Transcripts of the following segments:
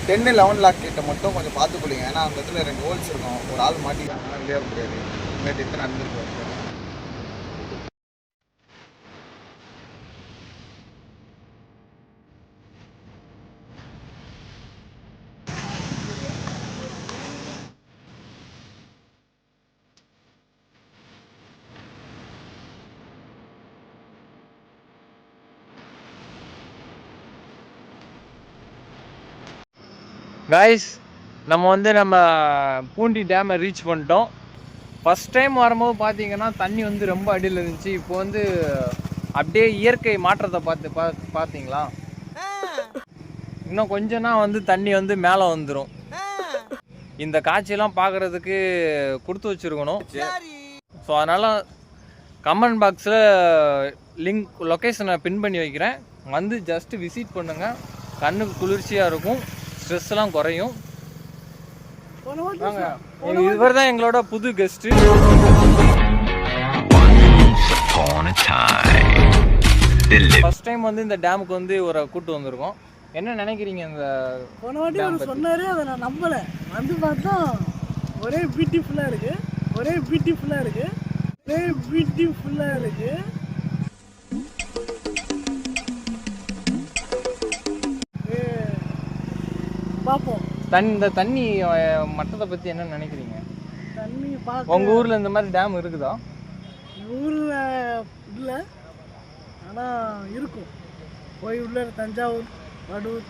10-11 lock கிட்ட மட்டும் கொஞ்சம் பார்த்து கொள்ளுங்க. ஏன்னா அந்த இடத்துல 2 ஹோல்ஸ் இருக்கும். ஒரு ஆள் மாட்டிக்கிட்டாங்கன்னா வெளியே வர முடியாது. நேற்று எத்தனை நடந்துருக்கு. கைஸ், நம்ம பூண்டி டேமை ரீச் பண்ணிட்டோம். ஃபஸ்ட் டைம் வரும்போது பார்த்தீங்கன்னா தண்ணி வந்து ரொம்ப அடியில் இருந்துச்சு. இப்போ வந்து அப்படியே இயற்கை மாற்றத்தை பார்த்தீங்களா? இன்னும் கொஞ்சம்னா வந்து தண்ணி வந்து மேலே வந்துடும். இந்த காட்சியெல்லாம் பார்க்குறதுக்கு கொடுத்து வச்சுருக்கணும். ஸோ அதனால் கமெண்ட் பாக்ஸில் லொக்கேஷனை பின் பண்ணி வைக்கிறேன். வந்து ஜஸ்ட்டு விசிட் பண்ணுங்கள். கண்ணுக்கு குளிர்ச்சியாக இருக்கும், ஸ்ட்ரெஸ்லாம் குறையும். இவர் தான் எங்களோட புது கெஸ்ட். ஃபர்ஸ்ட் டைம் வந்து இந்த டேமுக்கு வந்து ஒரு கூட்டு வந்திருக்கோம். என்ன நினைக்கிறீங்க? இந்த போன வாட்டி அவர் சொன்னாரு, அதை நான் நம்பலை. வந்து பார்த்தா ஒரே பியூட்டிஃபுல்லாக இருக்கு, ஒரே பியூட்டிஃபுல்லாக இருக்கு, ஒரே பியூட்டிஃபுல்லாக இருக்கு. பார்ப்போம். இந்த தண்ணி மட்டத்தை பற்றி என்ன நினைக்கிறீங்க? தண்ணி பார்க்க உங்கள் ஊரில் இந்த மாதிரி டேம் இருக்குதா? ஊரில் இல்லை, ஆனால் இருக்கும். போய் உள்ள தஞ்சாவூர், வடூர்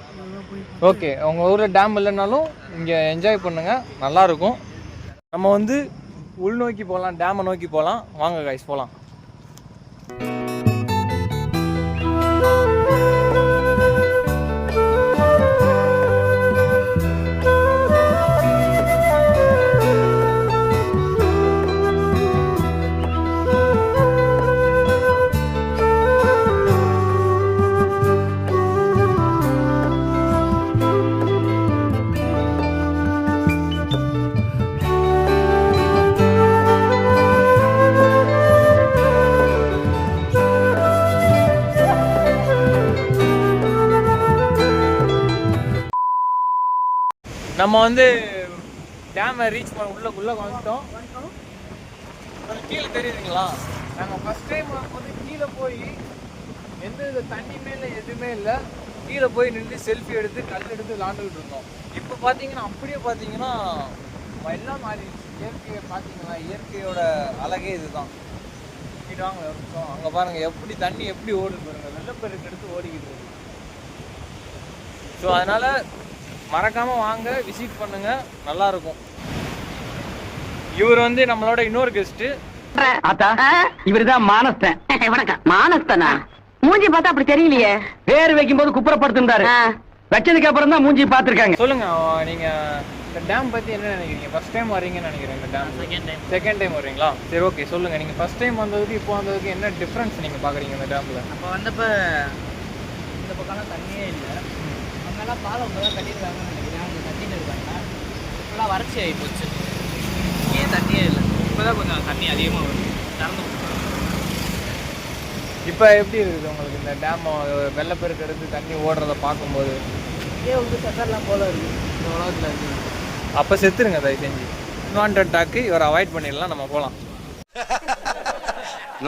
போய். ஓகே, உங்கள் ஊரில் டேம் இல்லைனாலும் இங்கே என்ஜாய் பண்ணுங்கள், நல்லாயிருக்கும். நம்ம வந்து உள்நோக்கி போகலாம், டேமை நோக்கி போகலாம். வாங்க கைஸ் போகலாம். நம்ம வந்து டேமை ரீச் பண்ண உள்ளே வந்துட்டோம். கீழே தெரியுதுங்களா? நாங்கள் ஃபஸ்ட் டைம் வந்து கீழே போய் எந்த தண்ணி மேலே எதுவுமே இல்லை, கீழே போய் நின்று செல்ஃபி எடுத்து கல் எடுத்து விளாண்டுக்கிட்டு இருந்தோம். இப்போ பார்த்தீங்கன்னா அப்படியே பார்த்தீங்கன்னா எல்லாம் மாறிடுச்சு. இயற்கையை பார்த்தீங்களா? இயற்கையோட அழகே இதுதான். வாங்க இருக்கோம். அங்கே பாருங்கள் எப்படி தண்ணி எப்படி ஓடுது பாருங்கள், வெள்ளப்பெருக்கு எடுத்து ஓடிக்கிட்டு இருக்கு. ஸோ அதனால் மறக்காமல் வாங்க, விசிட் பண்ணுங்க, நல்லா இருக்கும். இவர் வந்து நம்மளோட இன்னொரு கெஸ்ட். இவருதான் மானஸ்தன். வணக்கம். மானஸ்தனா? மூஞ்சி பார்த்தா அப்படி தெரியலையே. பேர் வைக்கும் போது குப்புறப்படுத்திருந்தாரு, வச்சதுக்கு அப்புறம் தான் மூஞ்சி பார்த்திருக்காங்க. சொல்லுங்க, நீங்க இந்த டேம் பத்தி என்ன நினைக்கிறீங்க? ஃபர்ஸ்ட் டைம் வரீங்கன்னு நினைக்கிறேன். இந்த டேம் செகண்ட் டைம் வரீங்களா? சரி, ஓகே, சொல்லுங்க. நீங்க ஃபர்ஸ்ட் டைம் வந்ததுக்கு இப்போ வந்ததுக்கு என்ன டிஃபரன்ஸ் நீங்க பாக்குறீங்க இந்த டேம்ல? அப்போ வந்தப்ப இந்த பக்கம்லாம் தண்ணியே இல்லை, அங்கெல்லாம் பாலம் இப்போ தான் கட்டியிருக்காங்கன்னு நினைக்கிறேன். அவங்க கட்டிட்டு இருக்காங்க, இப்போலாம் வறட்சி ஆகி போச்சு. இங்கேயே தண்ணியே இல்லை, இப்போ தான் கொஞ்சம் தண்ணி அதிகமாக வருது. நடந்து இப்போ எப்படி இருக்குது உங்களுக்கு இந்த டேம் வெள்ளப்பெருக்கு எடுத்து தண்ணி ஓடுறத பார்க்கும்போது? இங்கே வந்து செத்தரலாம் போல இருக்குது இந்த உலகத்தில் இருக்குது. அப்போ செத்துருங்க தயவு செஞ்சு. அன்வான்ட் டாக்கு இவரை அவாய்ட் பண்ணிடலாம், நம்ம போகலாம்.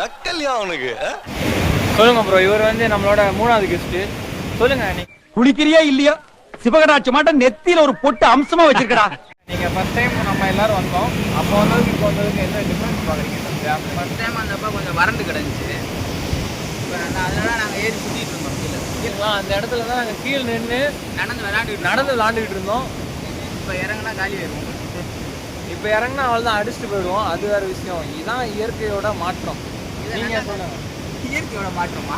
நக்கல்யா அவனுக்கு. சொல்லுங்க ப்ரோ, இவர் வந்து நம்மளோட மூணாவது கெஸ்ட். சொல்லுங்க, நீ குளிக்கிறியா இல்லையா? சிவகடாட்சி மாட்டம் நெத்தியில ஒரு பொட்டு அம்சமா வச்சிருக்கடா. நீங்க ஃபர்ஸ்ட் டைம் நம்ம எல்லாரும் வந்தோம், அப்போ வந்ததுக்கு இப்போ வந்ததுக்கு என்ன டிஃபரன்ஸ் பாக்குறீங்க? ஃபர்ஸ்ட் டைம் வந்தப்போ கொஞ்சம் வறண்டு கிடந்துச்சு. இப்போ அதனால நாங்கள் ஏறி சுற்றிட்டு இருந்தோம் கீழே. அந்த இடத்துல தான் நாங்கள் கீழே நின்று நடந்து விளாண்டுக்கிட்டு இருந்தோம். இப்போ இறங்குனா காலி ஆயிடும். இப்போ இறங்குனா அவள் தான் அடிச்சுட்டு போயிடுவோம், அது வேற விஷயம். இதுதான் இயற்கையோட மாற்றம். நீங்க சொல்லுங்க, இயற்கையோட மாற்றமா?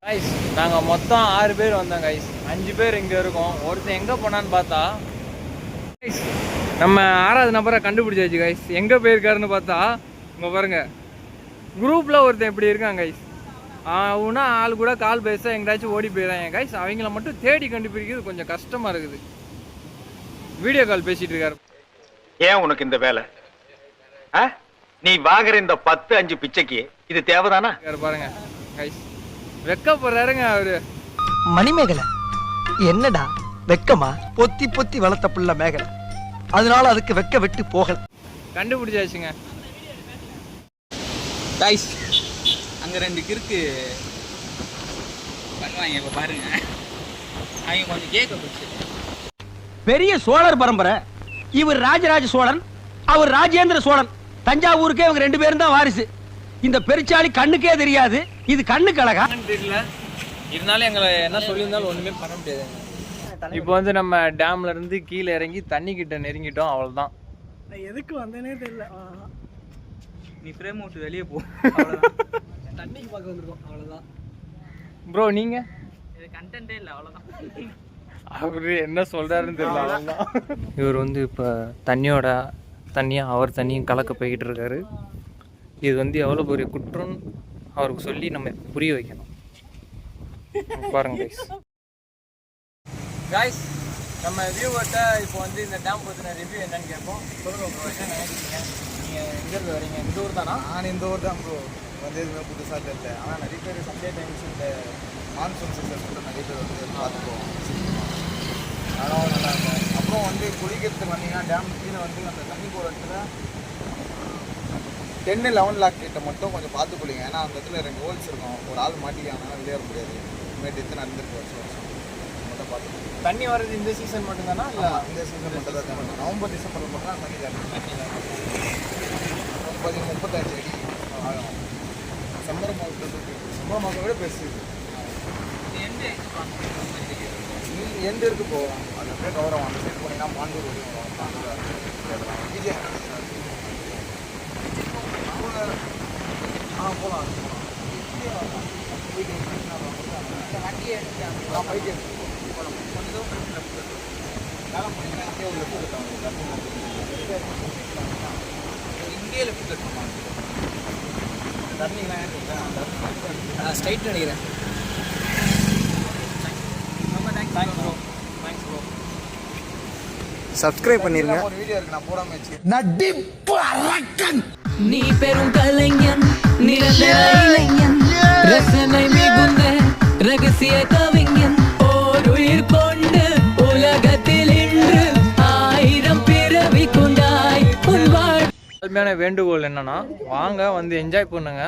கைஸ், நாங்கள் மொத்தம் 6 பேர் வந்தோம் கைஸ். 5 பேர் இங்கே இருக்கோம். ஒருத்தன் எங்கே போனான்னு பார்த்தா கைஸ் நம்ம 6வது நபரை கண்டுபிடிச்சாச்சு கைஸ். எங்கே போயிருக்காருன்னு பார்த்தா இங்கே பாருங்க, குரூப்பில் ஒருத்தன் எப்படி இருக்கான் கைஸ். அவனா ஆள் கூட கால் பேச எங்கேயாச்சும் ஓடி போயிடறாங்க கைஸ். அவங்கள மட்டும் தேடி கண்டுபிடிக்கிறது கொஞ்சம் கஷ்டமாக இருக்குது. வீடியோ கால் பேசிகிட்டு இருக்காரு. ஏன் உனக்கு இந்த வேலை? நீ வாங்குற இந்த 10-5 பிச்சைக்கு இது தேவைதானா? பாருங்க கைஸ், வெக்கப்படுறாருங்க அவரு. மணிமேகலை என்னடா வெக்கமா? பொத்தி பொத்தி வளர்த்த புள்ள மேகலை, அதனால அதுக்கு வெக்க விட்டு போகல. கண்டுபிடிச்சாச்சுங்க கைஸ். அங்கே 2 கிறுக்கு பண்ணுவாங்க. இப்போ பாருங்க, அவங்க கொஞ்சம் கேட்க போச்சு. பெரிய சோழர் பரம்பரை. இவர் ராஜராஜ சோழன், அவர் ராஜேந்திர சோழன். தஞ்சாவூருக்கே இவங்க 2 பேரும் தான் வாரிசு. இந்த பெருச்சாளி கண்ணுக்கே தெரியாது, இது கண்ணுக்கு அழகா தெரியல. இருந்தாலும் எங்களை என்ன சொல்லியிருந்தாலும் ஒன்றுமே பண்ண முடியாதுங்க. இப்போ வந்து நம்ம டேம்ல இருந்து கீழே இறங்கி தண்ணி கிட்ட நெருங்கிட்டோம். அவ்வளோதான். நான் எதுக்கு வந்தேனே தெரியல. அவ்வளவுதான். நீ ஃப்ரேம் விட்டு வெளியே போ. தண்ணிக்கு பார்க்க வந்திருக்கோம். அவ்வளோதான். ப்ரோ நீங்க இது கண்டென்ட்டே இல்லை, அவ்வளோதான். அவரு என்ன சொல்றாருன்னு தெரியல. அவ்வளோதான். இவர் வந்து இப்போ தண்ணியும் அவர் தண்ணியும் கலக்க போய்கிட்டு இருக்காரு. இது வந்து எவ்வளோ பெரிய குற்றம் அவருக்கு சொல்லி நம்ம புரிய வைக்கணும். பாருங்க கைஸ், நம்ம வியூவர்கிட்ட இப்போ வந்து இந்த டேம் பற்றின ரிவ்யூ என்னன்னு கேட்போம். சொல்லுங்க ப்ரோ, என்ன நினைக்கிறீங்க? நீங்கள் எங்கேருந்து வரீங்க? இந்த ஊர் தானா? நான் இந்த ஊர் தான் ப்ரோ. வந்து எதுவுமே புதுசாக தெரியல. ஆனால் நிறைய பேர் சண்டே டைம்ஸ் இந்த மான்சூன் சீசன் சொல்லிட்டு நிறைய பேர் வந்து பார்த்துக்குவோம். அதெல்லாம் நல்லா இருக்கும். அப்புறம் வந்து குளிக்கிறதுக்கு வந்தீங்கன்னா டேம் கீழே வந்து அந்த தண்ணி போகிற இடத்துல 10-11 லாக் கிட்ட மட்டும் கொஞ்சம் பார்த்து குளிங்க. ஏன்னா அந்த இடத்துல 2 ஹோல்ஸ் இருக்கும். ஒரு ஆள் மாட்டிக்காங்கன்னா வெளியேற முடியாது. இனிமேல் டெத்து நடந்துருக்கு வருஷம் மட்டும் பார்த்து. தண்ணி வர்றது இந்த சீசன் மட்டும்தானா? இல்லை இந்த சீசன் மட்டும் தான் தண்ணி. நவம்பர் டிசம்பரில் மட்டும் தான் தண்ணி தண்ணி 35 அடி ஆகும். செம்பரம் மாதத்தை விட பெருசு. எந்த இருக்கு போகலாம். அது அப்படியே கௌரவம். அந்த சைடு போனீங்கன்னா பாண்டூர் வரையும் போகலாம். இந்தியாவில் ஸ்ட்ரைட் நினைக்கிறேன். ரொம்ப thanks bro. Thanks bro. Subscribe பண்ணிருங்க. ஒரு வீடியோ இருக்கு, நான் போடாம வச்சு. நடிப்பு அரக்கன். நீ பெரும் கலைஞன், நிரந்தர இளைஞன், ரசனை மிகுந்த ரகசிய கவிஞன், ஓர் உயிர் கொண்டு உலகத்தில் இன்று 1000 பிறவி கொண்டாய் உன் வாழ். உண்மையான வேண்டுகோள் என்னன்னா, வாங்க வந்து என்ஜாய் பண்ணுங்க.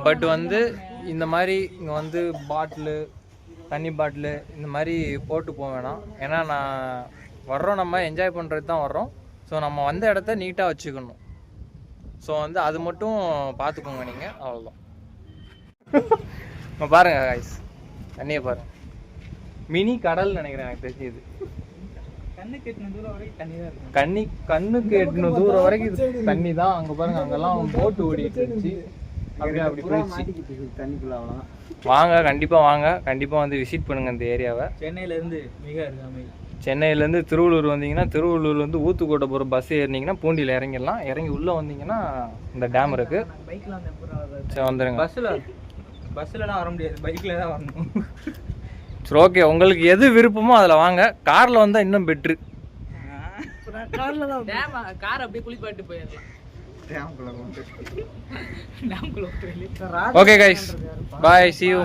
பட் வந்து இந்த மாதிரி இங்கே வந்து தண்ணி பாட்டிலு இந்த மாதிரி போட்டு போக வேணாம். ஏன்னா நம்ம என்ஜாய் பண்ணுறது தான் வர்றோம். ஸோ நம்ம வந்த இடத்த நீட்டாக வச்சுக்கணும். ஸோ வந்து அது மட்டும் பார்த்துக்கோங்க நீங்கள். அவ்வளோதான். இப்போ பாருங்கள் கைஸ், தண்ணியை பாருங்கள். மினி கடல் நினைக்கிறேன் எனக்கு தெரிஞ்சு. இது கண்ணுக்கு எட்டின தூரம் வரைக்கும் தண்ணி தான் இருக்கும். கண்ணுக்கு எட்டின தூரம் வரைக்கும் இது தண்ணி தான். அங்கே பாருங்க, அங்கெல்லாம் போட்டு ஓடிட்டு இருந்துச்சு. அப்படி போயிடுச்சு தண்ணிக்குள்ள. அவ்வளோதான். வாங்க, கண்டிப்பாக வாங்க. கண்டிப்பாக வந்து விசிட் பண்ணுங்கள் இந்த ஏரியாவை. சென்னையிலேருந்து மிக அருகாமை. சென்னையிலேருந்து திருவள்ளூர் வந்தீங்கன்னா, திருவள்ளூர் வந்து ஊத்துக்கோட்டை போகிற பஸ் ஏறினீங்கன்னா பூண்டியில் இறங்கிடலாம். இறங்கி உள்ளே வந்தீங்கன்னா இந்த டேம் இருக்குது. பைக்கில் வந்து சரி, வந்துடுங்க. பஸ்ஸில்லாம் வர முடியாது, பைக்கில் தான் வரணும். சரி, ஓகே. உங்களுக்கு எது விருப்பமோ அதில் வாங்க. காரில் வந்தால் இன்னும் பெட்ரு. காரில் தான் கார் அப்படியே குளிப்பாட்டு போயிடலாம். Okay guys, bye, see you.